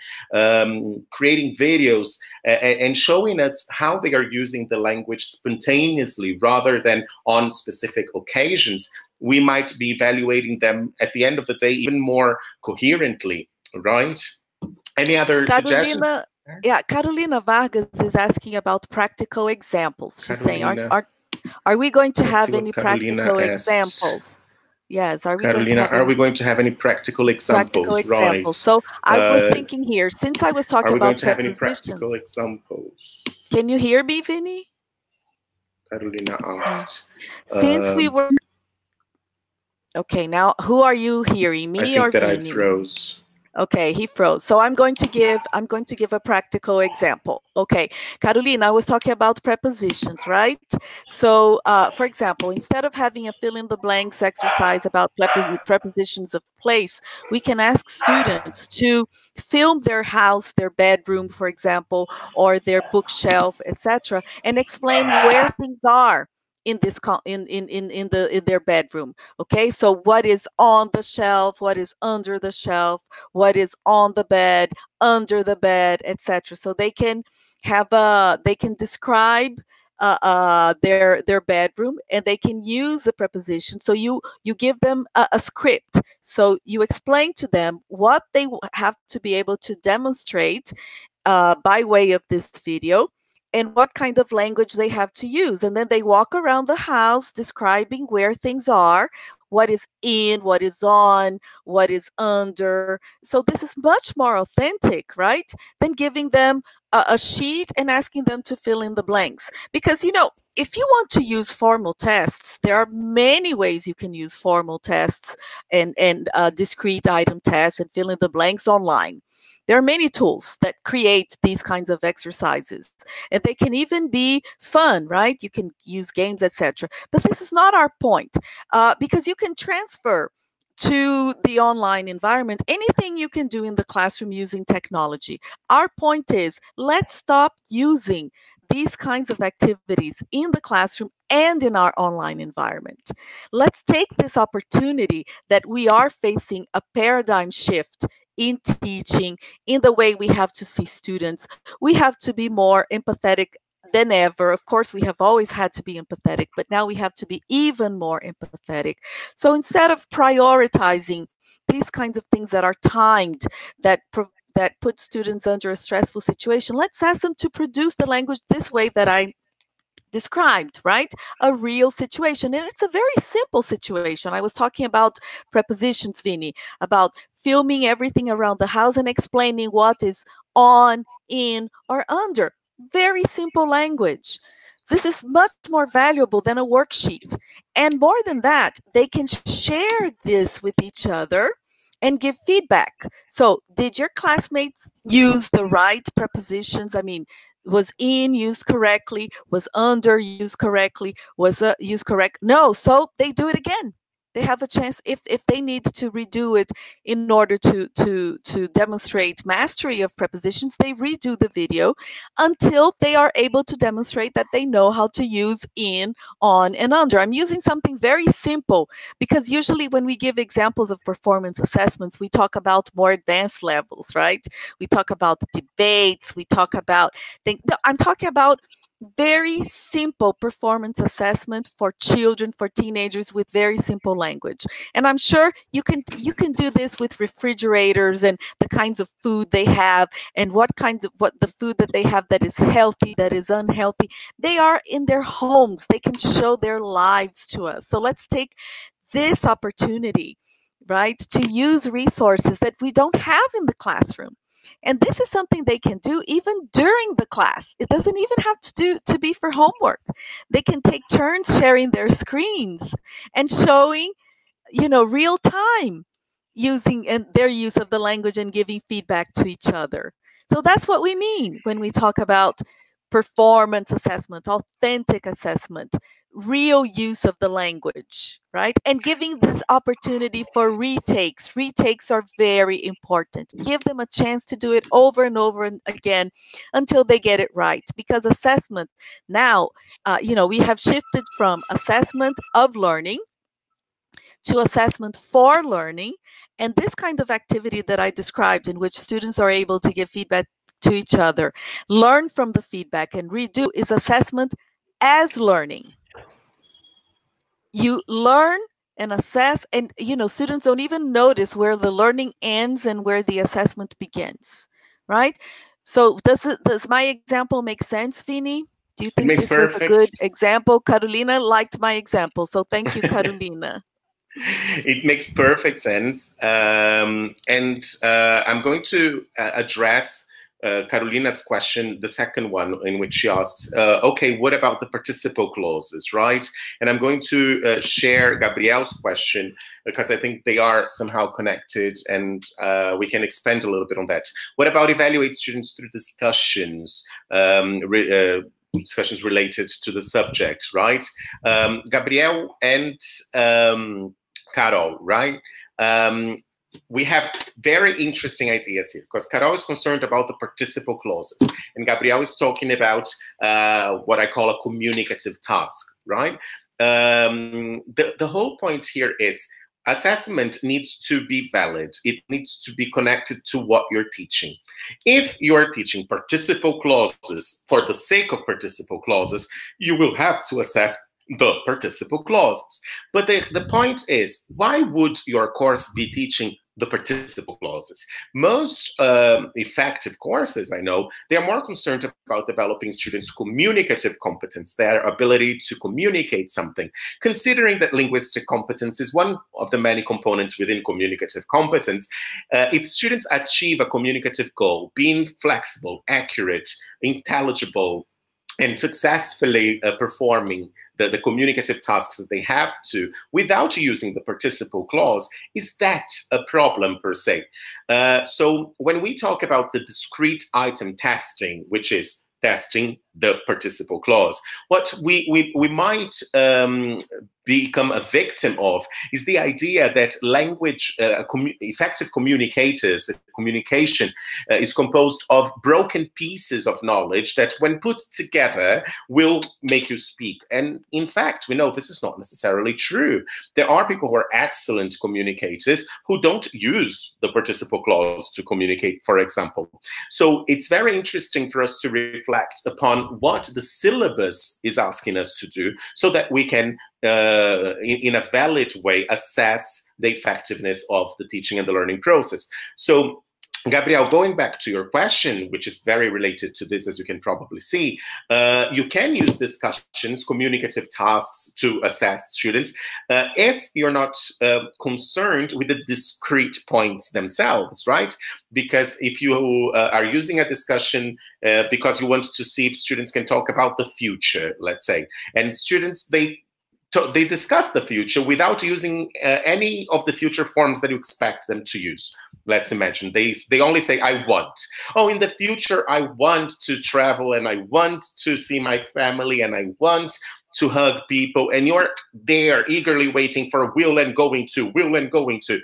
creating videos and showing us how they are using the language spontaneously rather than on specific occasions. We might be evaluating them at the end of the day even more coherently, right? Any other suggestions? Yeah, Carolina Vargas is asking about practical examples. She's saying, are we going to have any practical examples? Yes, are we going to have any practical examples? Right. So I was thinking here, since I was talking about prepositions, are we going to have any practical examples? Can you hear me, Vinny? Carolina asked. Since we were... Okay, now who are you hearing, me or Vinny? I think that I froze. Okay, he froze. So I'm going to give a practical example. Okay, Carolina, I was talking about prepositions, right? So, for example, instead of having a fill in the blanks exercise about prepositions of place, we can ask students to film their house, their bedroom, for example, or their bookshelf, etc., and explain where things are in their bedroom. Okay, so what is on the shelf, what is under the shelf, what is on the bed, under the bed, etc. So they can describe their bedroom, and they can use the preposition. So you give them a script. So you explain to them what they have to be able to demonstrate by way of this video, and what kind of language they have to use. And then they walk around the house describing where things are, what is in, what is on, what is under. So this is much more authentic, right, than giving them a sheet and asking them to fill in the blanks. Because, if you want to use formal tests, there are many ways you can use formal tests and discrete item tests and fill in the blanks online. There are many tools that create these kinds of exercises, and they can even be fun, right? You can use games, etc. But this is not our point, because you can transfer to the online environment anything you can do in the classroom using technology. Our point is, let's stop using these kinds of activities in the classroom and in our online environment. Let's take this opportunity that we are facing a paradigm shift in teaching, in the way we have to see students. We have to be more empathetic than ever. Of course, we have always had to be empathetic, but now we have to be even more empathetic. So instead of prioritizing these kinds of things that are timed, that put students under a stressful situation, let's ask them to produce the language this way that I described, right? A real situation. And it's a very simple situation. I was talking about prepositions, Vinny, about filming everything around the house and explaining what is on, in, or under. Very simple language. This is much more valuable than a worksheet. And more than that, they can share this with each other and give feedback. So did your classmates use the right prepositions? I mean, was in used correctly? Was under used correctly? Was used correct? No, so they do it again. They have a chance, if they need to redo it in order to demonstrate mastery of prepositions, they redo the video until they are able to demonstrate that they know how to use in, on, and under. I'm using something very simple because usually when we give examples of performance assessments, we talk about more advanced levels, right? We talk about debates, we talk about things. No, I'm talking about very simple performance assessment for children, for teenagers, with very simple language. And I'm sure you can do this with refrigerators and the kinds of food they have and what the food that they have that is healthy, that is unhealthy. They are in their homes. They can show their lives to us. So let's take this opportunity, right, to use resources that we don't have in the classroom. And this is something they can do even during the class. It doesn't even have to be for homework. They can take turns sharing their screens and showing, real time using their use of the language and giving feedback to each other. So that's what we mean when we talk about performance assessment, authentic assessment, real use of the language, right? And giving this opportunity for retakes. Retakes are very important. Give them a chance to do it over and over again until they get it right. Because assessment now, we have shifted from assessment of learning to assessment for learning. And this kind of activity that I described, in which students are able to give feedback to each other, learn from the feedback and redo, is assessment as learning. You learn and assess, and students don't even notice where the learning ends and where the assessment begins, right? So does my example make sense, Vini? Do you think this was a good example? Carolina liked my example, so thank you, Carolina. It makes perfect sense. And I'm going to address Carolina's question, the second one, in which she asks, okay, what about the participle clauses, right? And I'm going to share Gabriel's question because I think they are somehow connected, and we can expand a little bit on that. What about evaluate students through discussions, discussions related to the subject, right? Gabriel and Carol, right? We have very interesting ideas here because Carol is concerned about the participle clauses and Gabriel is talking about what I call a communicative task, right? The whole point here is assessment needs to be valid. It needs to be connected to what you're teaching. If you're teaching participle clauses for the sake of participle clauses, you will have to assess the participle clauses. But the point is, why would your course be teaching the participle clauses? Most effective courses, I know, they are more concerned about developing students' communicative competence, their ability to communicate something, considering that linguistic competence is one of the many components within communicative competence. If students achieve a communicative goal, being flexible, accurate, intelligible, and successfully performing the communicative tasks that they have to without using the participle clause, is that a problem per se? So when we talk about the discrete item testing, which is testing the participle clause, what we might become a victim of is the idea that language, effective communicators, communication is composed of broken pieces of knowledge that when put together will make you speak. And in fact, we know this is not necessarily true. There are people who are excellent communicators who don't use the participle clause to communicate, for example. So it's very interesting for us to reflect upon what the syllabus is asking us to do so that we can in a valid way assess the effectiveness of the teaching and the learning process. So Gabriel, going back to your question, which is very related to this, as you can probably see, you can use discussions, communicative tasks to assess students if you're not concerned with the discrete points themselves, right? Because if you are using a discussion because you want to see if students can talk about the future, let's say, and students, they discuss the future without using any of the future forms that you expect them to use. Let's imagine they only say, I want. Oh, in the future, I want to travel and I want to see my family and I want to hug people. And you're there eagerly waiting for will and going to, will and going to.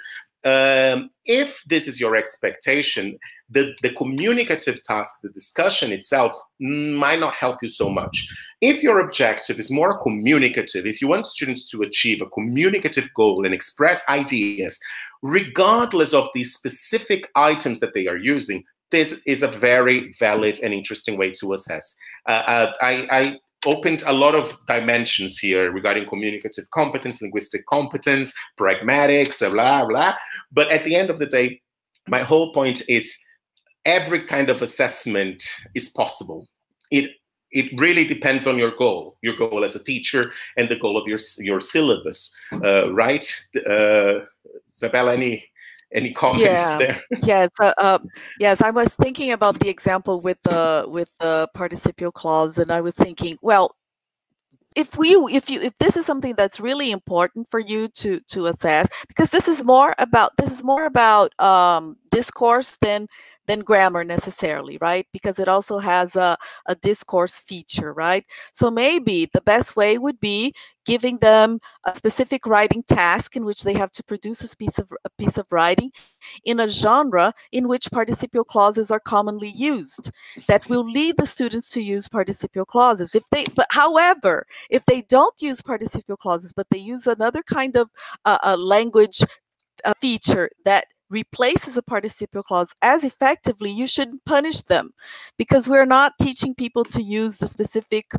If this is your expectation, the communicative task, the discussion itself might not help you so much. If your objective is more communicative, if you want students to achieve a communicative goal and express ideas, regardless of the specific items that they are using, this is a very valid and interesting way to assess. I opened a lot of dimensions here regarding communicative competence, linguistic competence, pragmatics, blah, blah. But at the end of the day, my whole point is every kind of assessment is possible. It really depends on your goal as a teacher and the goal of your syllabus, right? Isabela, any comments there? Yes, yes. I was thinking about the example with the participial clause, and I was thinking, well, if this is something that's really important for you to assess, because this is more about discourse than grammar necessarily, right? Because it also has a discourse feature, right? So maybe the best way would be giving them a specific writing task in which they have to produce a piece of writing in a genre in which participial clauses are commonly used. That will lead the students to use participial clauses. However, if they don't use participial clauses, but they use another kind of language feature that replaces a participial clause as effectively, you shouldn't punish them, because we're not teaching people to use the specific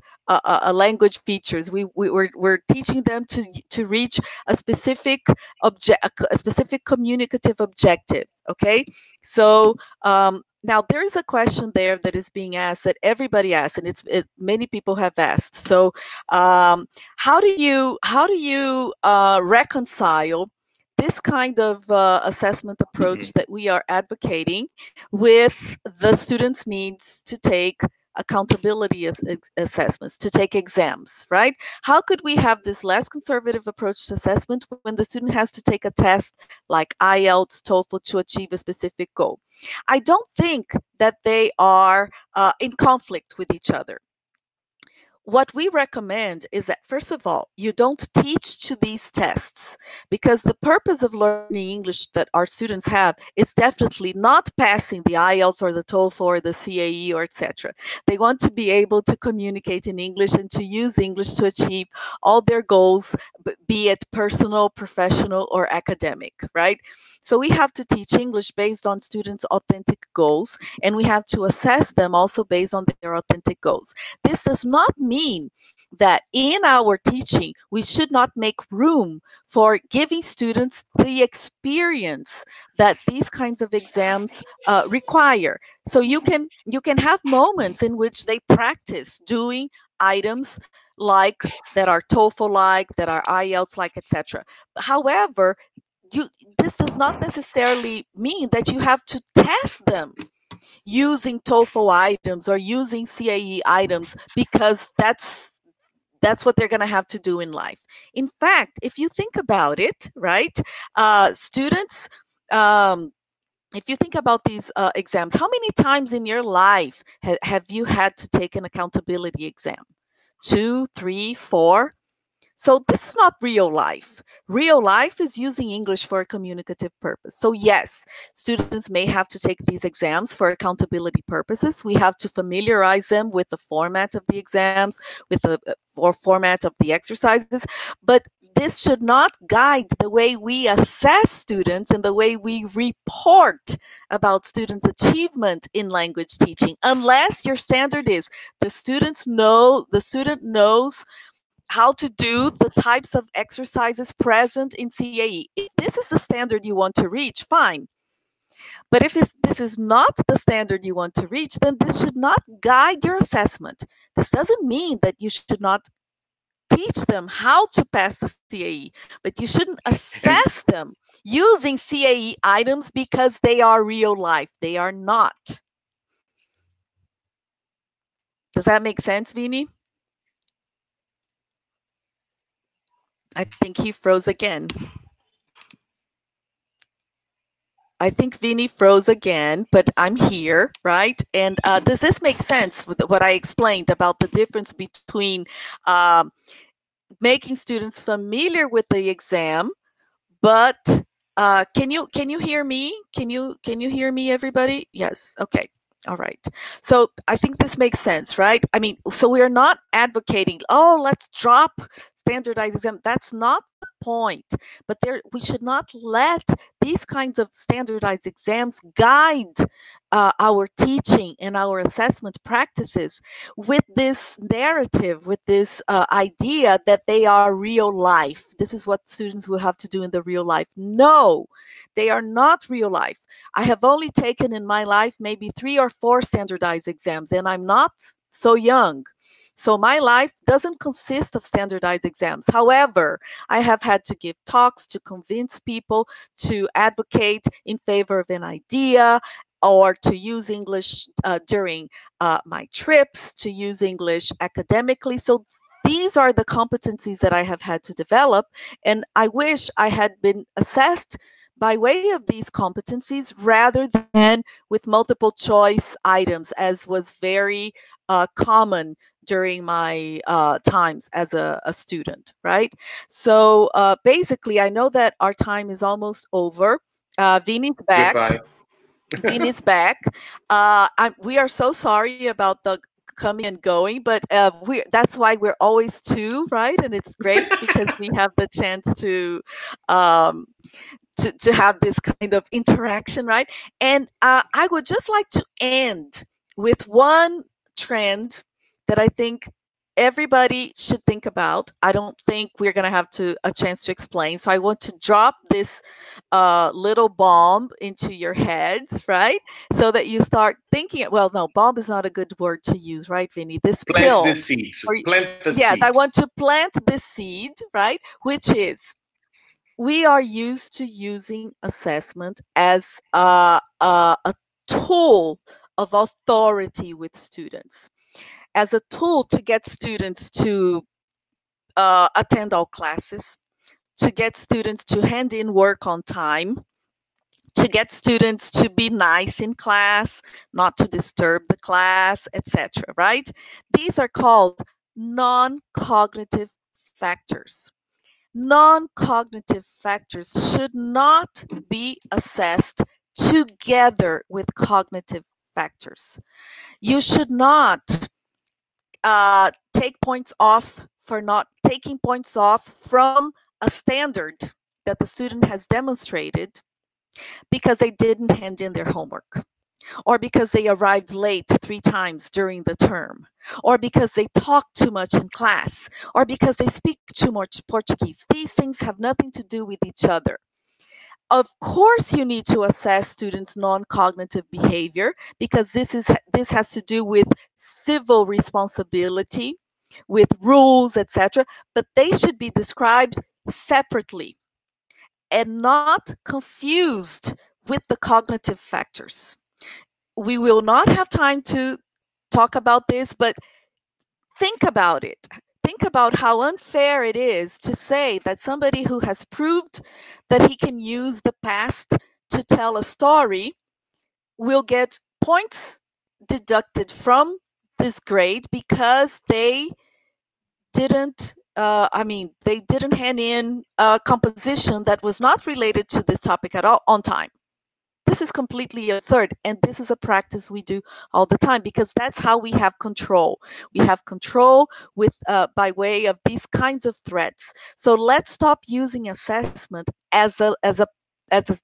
language features. We're teaching them to reach a specific communicative objective. Okay, so now there's a question there that is being asked, that everybody asks, and many people have asked. So how do you reconcile this kind of assessment approach that we are advocating with the students' needs to take accountability assessments, to take exams, right? How could we have this less conservative approach to assessment when the student has to take a test like IELTS, TOEFL to achieve a specific goal? I don't think that they are in conflict with each other. What we recommend is that, first of all, you don't teach to these tests, because the purpose of learning English that our students have is definitely not passing the IELTS or the TOEFL or the CAE or etc. They want to be able to communicate in English and to use English to achieve all their goals, be it personal, professional, or academic, right? So we have to teach English based on students' authentic goals, and we have to assess them also based on their authentic goals. This does not mean that in our teaching, we should not make room for giving students the experience that these kinds of exams require. So you can have moments in which they practice doing items like that are TOEFL like, that are IELTS like, etc. However, this does not necessarily mean that you have to test them using TOEFL items or using CAE items because that's what they're going to have to do in life. In fact, if you think about it, right, students, if you think about these exams, how many times in your life have you had to take an accountability exam? 2, 3, 4? So this is not real life. Real life is using English for a communicative purpose. So yes, students may have to take these exams for accountability purposes. We have to familiarize them with the format of the exams, with the format of the exercises, but this should not guide the way we assess students and the way we report about students' achievement in language teaching, unless your standard is the student knows how to do the types of exercises present in CAE. If this is the standard you want to reach, fine. But if this is not the standard you want to reach, then this should not guide your assessment. This doesn't mean that you should not teach them how to pass the CAE, but you shouldn't assess them using CAE items because they are real life. They are not. Does that make sense, Vini? I think he froze again. I think Vini froze again, but I'm here, right? And does this make sense with what I explained about the difference between making students familiar with the exam, but can you hear me? Can you hear me, everybody? Yes. Okay. All right. So I think this makes sense, right? I mean, so we're not advocating, oh, let's drop standardized exam. That's not the point. But we should not let these kinds of standardized exams guide our teaching and our assessment practices with this narrative, with this idea that they are real life. This is what students will have to do in the real life. No, they are not real life. I have only taken in my life maybe 3 or 4 standardized exams, and I'm not so young. So my life doesn't consist of standardized exams. However, I have had to give talks to convince people to advocate in favor of an idea, or to use English during my trips, to use English academically. So these are the competencies that I have had to develop, and I wish I had been assessed by way of these competencies rather than with multiple choice items, as was very common during my times as a student, right? So basically, I know that our time is almost over. Vini's back. Goodbye. Vini's back. We are so sorry about the coming and going, but that's why we're always 2, right? And it's great because we have the chance to have this kind of interaction, right? And I would just like to end with one trend that I think everybody should think about. I don't think we're going to have a chance to explain. So I want to drop this little bomb into your heads, right? So that you start thinking, well, no, bomb is not a good word to use, right, Vinny? This pill. Plant the seed. Plant the seed. Yes, I want to plant this seed, right? Which is, we are used to using assessment as a tool of authority with students, as a tool to get students to attend all classes, to get students to hand in work on time, to get students to be nice in class, not to disturb the class, etc., right? These are called non-cognitive factors. Non-cognitive factors should not be assessed together with cognitive factors. You should not take points off for not taking points off from a standard that the student has demonstrated because they didn't hand in their homework, or because they arrived late 3 times during the term, or because they talk too much in class, or because they speak too much Portuguese. These things have nothing to do with each other. Of course, you need to assess students' non-cognitive behavior because this has to do with civil responsibility, with rules, etc. But they should be described separately and not confused with the cognitive factors. we will not have time to talk about this, but think about it. Think about how unfair it is to say that somebody who has proved that he can use the past to tell a story will get points deducted from this grade because they didn't they didn't hand in a composition that was not related to this topic at all on time. This is completely absurd, and this is a practice we do all the time because that's how we have control. We have control with by way of these kinds of threats. So let's stop using assessment as a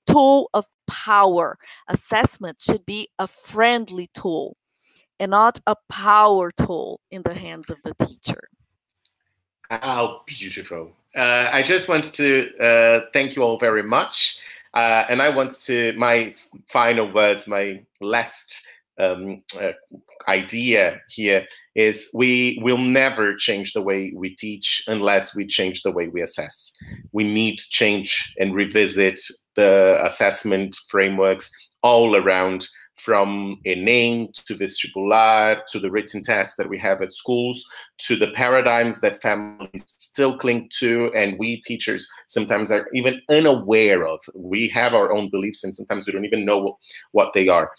tool of power. Assessment should be a friendly tool and not a power tool in the hands of the teacher. How beautiful. I just want to thank you all very much. And I want to, my final words, my last idea here is we will never change the way we teach unless we change the way we assess. We need to change and revisit the assessment frameworks all around, from ENEM to vestibular to the written tests that we have at schools, to the paradigms that families still cling to and we teachers sometimes are even unaware of. We have our own beliefs and sometimes we don't even know what they are.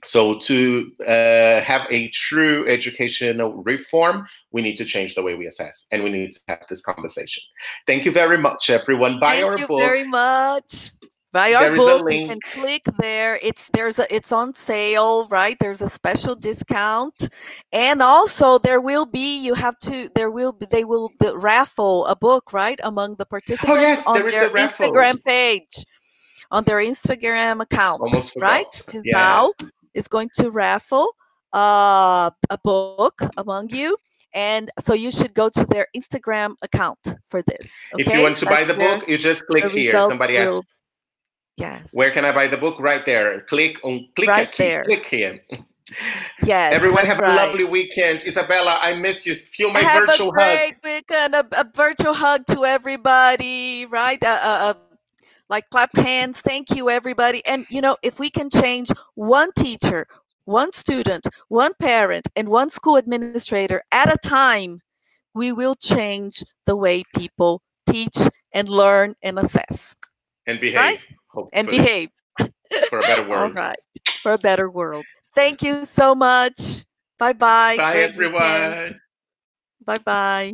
So to have a true educational reform, we need to change the way we assess and we need to have this conversation. Thank you very much, everyone. Buy our book. Thank you very much. Buy our book, you can click there. It's on sale, right? There's a special discount, and also they will raffle a book, right, among the participants on their Instagram page, on their Instagram account, right? Disal is going to raffle a book among you. And so you should go to their Instagram account for this. Okay? If you want to buy the book, you just click here. Somebody asked. Yes. Where can I buy the book? Right there. Click right there. Click here. Yes. Everyone have a lovely weekend. Isabela, I miss you. Feel my virtual hug. Have a great weekend. A virtual hug to everybody, right? Like clap hands. Thank you, everybody. And if we can change one teacher, one student, one parent, and one school administrator at a time, we will change the way people teach and learn and assess. And behave. Right? And behave. For a better world. All right. For a better world. Thank you so much. Bye-bye. Bye, everyone. Bye-bye.